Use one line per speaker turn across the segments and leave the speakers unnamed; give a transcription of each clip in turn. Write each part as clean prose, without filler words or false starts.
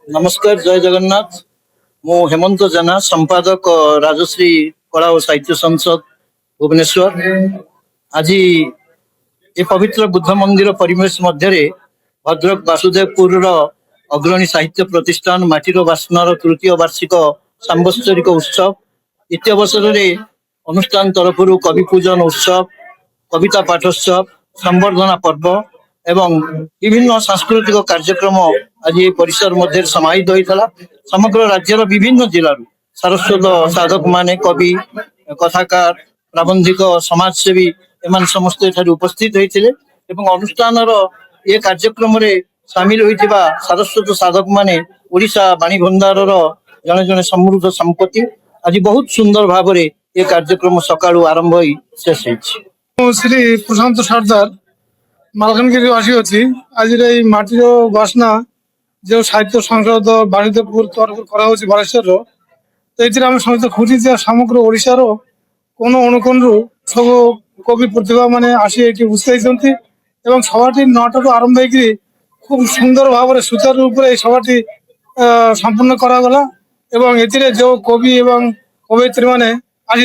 नमस्कार, जय जगन्नाथ। मु हेमंत जेना, संपादक राजश्री कला और साहित्य संसद भुवनेश्वर। आज ये पवित्र बुद्ध मंदिर परिवेश मध्य भद्रक वासुदेवपुर अग्रणी साहित्य प्रतिष्ठान माटीर बास्नार तृतीय वार्षिक सांबत्सरिक उत्सव इत्य अवसर में अनुष्ठान तरफ कवि पूजन उत्सव, कविता पाठोत्सव, संबर्धना पर्व एवं विभिन्न सांस्कृतिक कार्यक्रम आज ये परिसर मध्य समाहित होता। समग्र राज्यर विभिन्न जिलूर सारस्वत साधक माने, कवि, कथाकार, प्राबंधिक, समाजसेवी एमान समस्त उपस्थित होते। अनुष्ठान ये कार्यक्रम सामिल होता सारस्वत साधक माने ओडिशा बाणी भंडार जड़े जड़े समृद्ध संपत्ति आज बहुत सुंदर भाव ये कार्यक्रम सकाळू आरंभ हो शेष
श्री प्रशांत सरदार मालकानगिरी आसी अच्छी आज माटीर बासना जो साहित्य संसद बाणिज्यपुर तरफ बालेश्वर तो ये आम समस्त खुशी समग्र ओडिशार कोन अनुकोण सब कवि प्रतिभा माने आसी ये बुझाई सभाटी 9 आरंभ हो खूब सुंदर भाव में सुचारू रूप से सभाटी संपूर्ण करागला। जो कवि एवं कवयित्री मैंने आज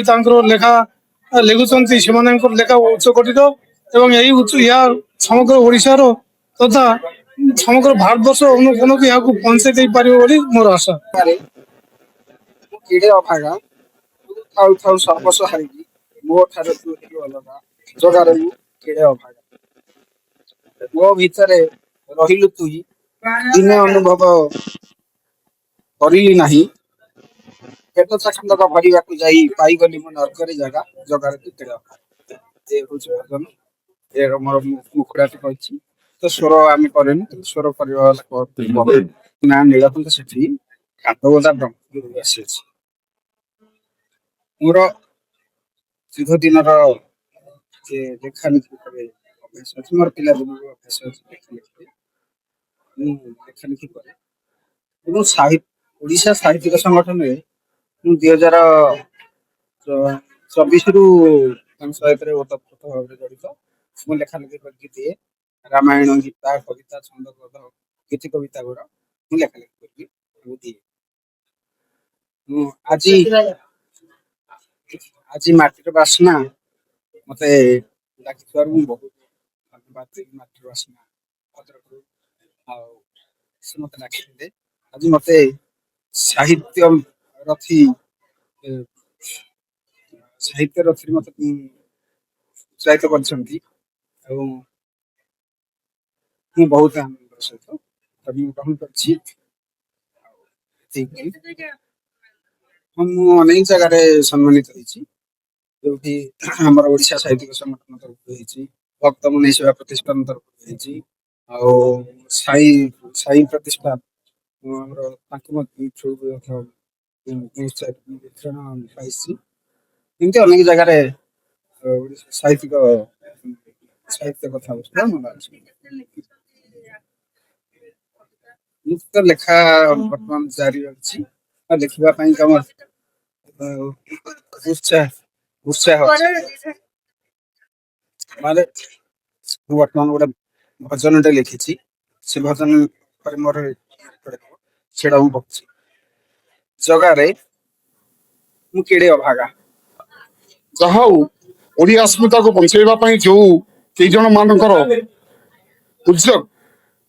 लेखा लिखुंट से लेखा उच्च कोटिर यही उच्च या समग्र ओडिशार तथा समग्र भारतवर्ष अनुकोण को यहाँ पहुंचाई दे पार मोर आशा।
सर्वस्व हारि मो ठार अलग जगार केड़े अभागा मो भितर रहिलु तुई दिने अनुभव करिली नाही पेट चाखंडक भरिया जाई पाइगली मो नरकरी जगह जगार केड़े अभागा ए होछ भजन ए मोर मुखड़ाटी कहछि तो स्वर आमे करेन स्वर करबा ना नीलकंठ सेठी काटगोदा ब्रह्मगिरी आसी अछि मोर दीर्घ दिन लेखा लिखि अभ्यास अच्छी मोर पिला दिन अभ्यास अच्छी लेखा लिखि करे साहित्य साहित्यिक संगठन में 2024 रु सहित ओतप्रोत भाव जड़ित मु लेखा लिखि करके दिए रामायण गीता कविता छंद पद गीति कविता गुड़ा मु लेखा लिखि करके दिए आज माटीर बासना मत डाक बहुत धन्यवाद माटीर बासना मत डाक आज मत साहित्य रथी मत उत्साहित कर बहुत आनंद सहित ग्रहण कर अनेक जगार सम्मानित होती ओडिशा साहित्यिक संगठन तरफ भक्त मनी सेवा प्रतिष्ठान तरफ साई प्रतिष्ठान अनेक जगार साहित्यिक साहित्य कथा तो लेखा बर्तमान जारी रही लिखा कम उत्साह उत्साह माने बर्तमान गोटे भजन टे लिखी से भजन पर मोर सेड़ा पक्ष जगार मुझे अभागा
जहा ओडिया अस्मिता को बचाइबा जो कई जन मानकर उद्योग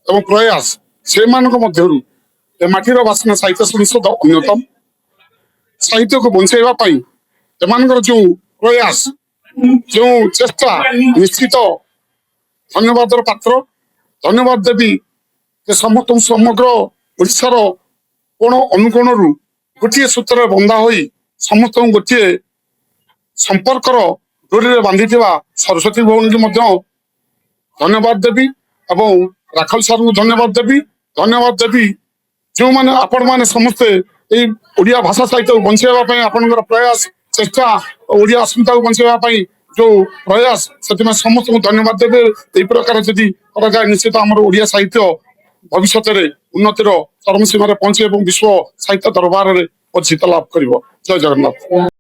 एवं प्रयास से माटीर बासना साहित्य संसद अन्यतम साहित्य को बचाइबा जो प्रयास जो चेष्टा निश्चित धन्यवाद पात्र धन्यवाद देवी समस्त समग्र ओडिशार कोण अनुकोण गोटे सूत्र बंधा हो समस्त गोटे संपर्कर डोरी बांधि सरस्वती भवन की धन्यवाद देवी एवं राखल सर को धन्यवाद देवी जो मैंने आपण मैंने समस्ते ओडिया भाषा साहित्य को बचाइबा आपंकर प्रयास चेष्टा ओडिया अस्मिता को बचाइबा जो प्रयास से समस्त को धन्यवाद देवे यही प्रकार जदि कराए निश्चित आम ओडिया साहित्य भविष्य में उन्नतिर चरम सीमार पहुंचे विश्व साहित्य दरबार में परिचित लाभ कर। जय जगन्नाथ।